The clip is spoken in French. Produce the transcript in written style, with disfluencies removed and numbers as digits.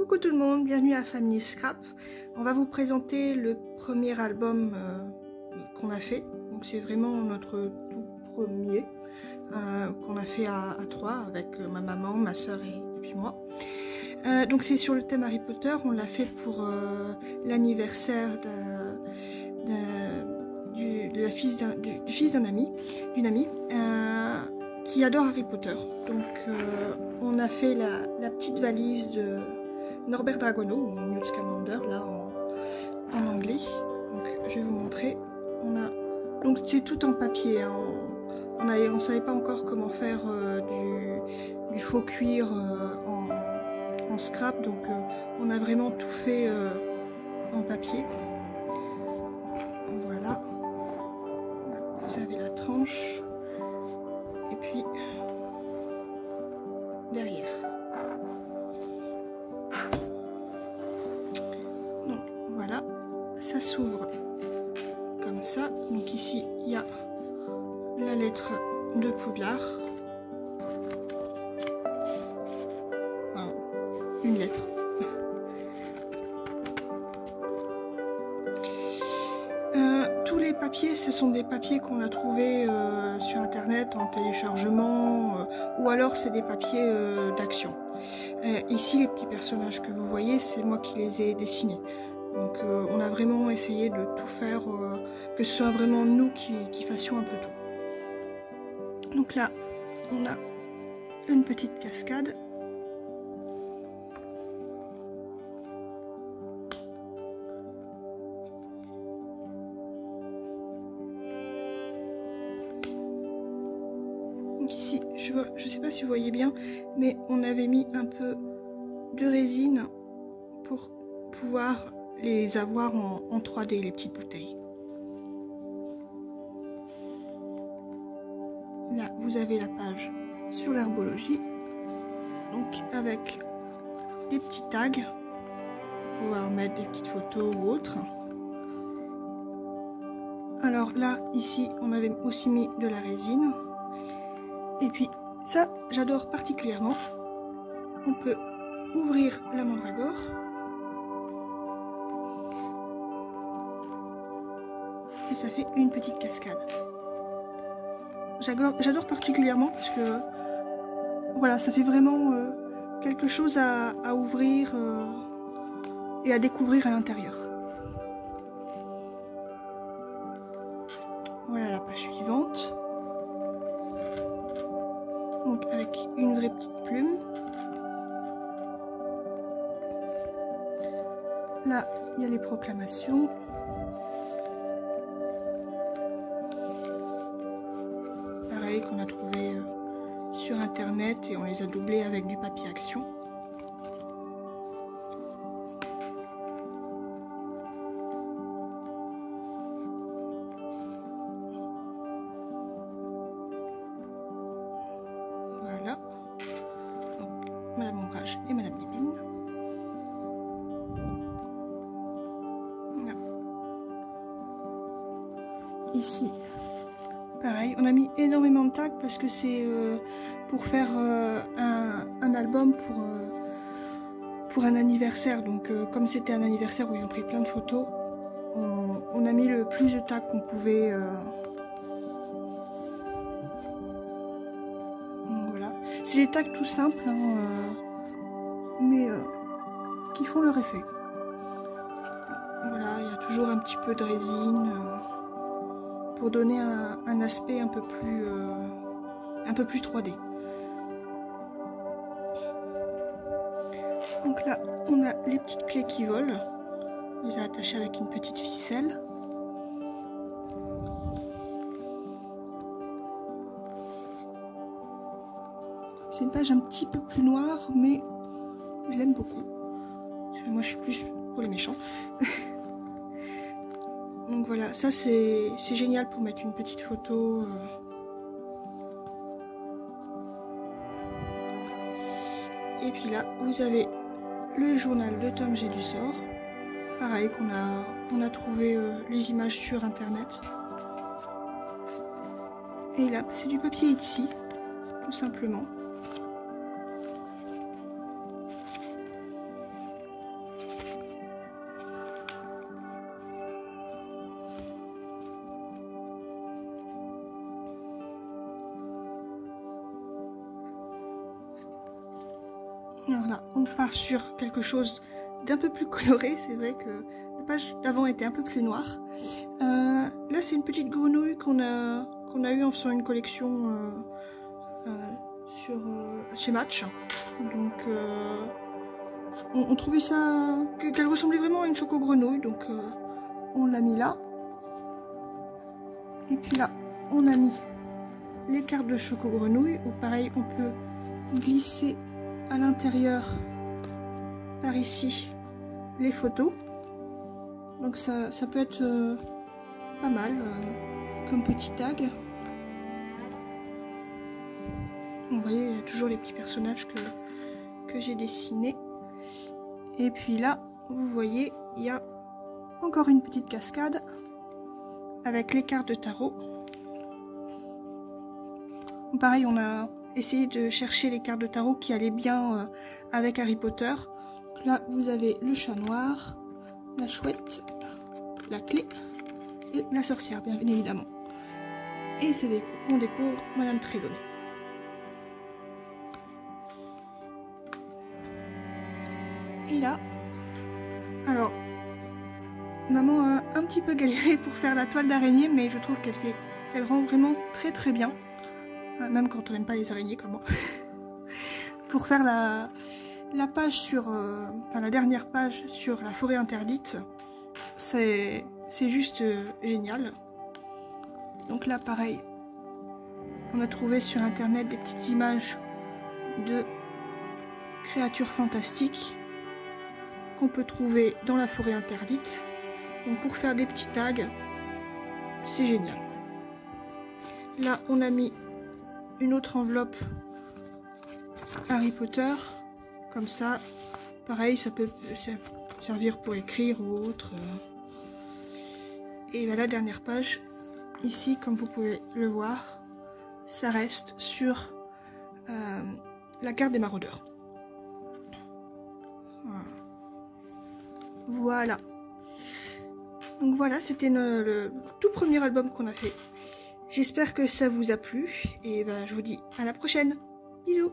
Coucou tout le monde, bienvenue à Family Scrap. On va vous présenter le premier album qu'on a fait. Donc c'est vraiment notre tout premier qu'on a fait à trois avec ma maman, ma soeur et puis moi. Donc c'est sur le thème Harry Potter. On l'a fait pour l'anniversaire du fils d'un ami, d'une amie qui adore Harry Potter. Donc on a fait la petite valise de Norbert Dragono, ou Newt Scamander là en anglais. Donc je vais vous montrer. Donc c'est tout en papier. Hein. On savait pas encore comment faire du faux cuir en scrap, donc on a vraiment tout fait en papier. Voilà. Vous avez la tranche et puis derrière. Donc voilà, ça s'ouvre comme ça. Donc ici il y a la lettre de Poudlard. Enfin, une lettre. Tous les papiers, ce sont des papiers qu'on a trouvés sur internet en téléchargement ou alors c'est des papiers d'action. Ici les petits personnages que vous voyez, c'est moi qui les ai dessinés. Donc on a vraiment essayé de tout faire, que ce soit vraiment nous qui fassions un peu tout. Donc là, on a une petite cascade. Donc ici, je ne sais pas si vous voyez bien, mais on avait mis un peu de résine pour pouvoir les avoir en 3D, les petites bouteilles. Là, vous avez la page sur l'herbologie, donc avec des petits tags pour pouvoir mettre des petites photos ou autres. Alors là, ici, on avait aussi mis de la résine. Et puis ça, j'adore particulièrement. On peut ouvrir la mandragore. Et ça fait une petite cascade. J'adore particulièrement parce que voilà, ça fait vraiment quelque chose à ouvrir et à découvrir à l'intérieur. Voilà la page suivante. Donc avec une vraie petite plume. Là, il y a les proclamations. Pareil qu'on a trouvé sur internet et on les a doublés avec du papier action. Voilà. Donc, Madame Ombrage et Madame Lépine. Voilà. Ici. Pareil, on a mis énormément de tags parce que c'est pour faire un album pour un anniversaire. Donc comme c'était un anniversaire où ils ont pris plein de photos, on a mis le plus de tags qu'on pouvait. Donc voilà, c'est des tags tout simples, hein, mais qui font leur effet. Voilà, il y a toujours un petit peu de résine. Pour donner un aspect un peu plus 3D. Donc là, on a les petites clés qui volent. On les a attachées avec une petite ficelle. C'est une page un petit peu plus noire, mais je l'aime beaucoup. Parce que moi, je suis plus pour les méchants. Donc voilà, ça c'est génial pour mettre une petite photo. Et puis là, vous avez le journal de Tom G. du Sort. Pareil, on a trouvé les images sur internet. Et là, c'est du papier Etsy, tout simplement. Alors là, on part sur quelque chose d'un peu plus coloré. C'est vrai que la page d'avant était un peu plus noire. Là, c'est une petite grenouille qu'on a eu en faisant une collection chez Match. Donc, on trouvait ça qu'elle ressemblait vraiment à une choco-grenouille. Donc, on l'a mis là. Et puis là, on a mis les cartes de choco-grenouille. Ou pareil, on peut glisser à l'intérieur par ici les photos. Donc ça peut être pas mal comme petit tag. Vous voyez, il y a toujours les petits personnages que j'ai dessinés. Et puis là, vous voyez, il y a encore une petite cascade avec les cartes de tarot. Pareil, on a essayé de chercher les cartes de tarot qui allaient bien avec Harry Potter. Là, vous avez le chat noir, la chouette, la clé et la sorcière, bien évidemment. Et on découvre Madame Trelawney. Et là, alors, maman a un petit peu galéré pour faire la toile d'araignée, mais je trouve qu'elle rend vraiment très très bien. Même quand on n'aime pas les araignées comme moi. Pour faire la page sur... enfin, la dernière page sur la forêt interdite, c'est juste génial. Donc là, pareil, on a trouvé sur internet des petites images de créatures fantastiques qu'on peut trouver dans la forêt interdite. Donc pour faire des petits tags, c'est génial. Là, on a mis une autre enveloppe Harry Potter, comme ça, pareil, ça peut servir pour écrire ou autre. Et ben, la dernière page, ici, comme vous pouvez le voir, ça reste sur la carte des maraudeurs. Voilà. Donc voilà, c'était le tout premier album qu'on a fait. J'espère que ça vous a plu et ben, je vous dis à la prochaine. Bisous.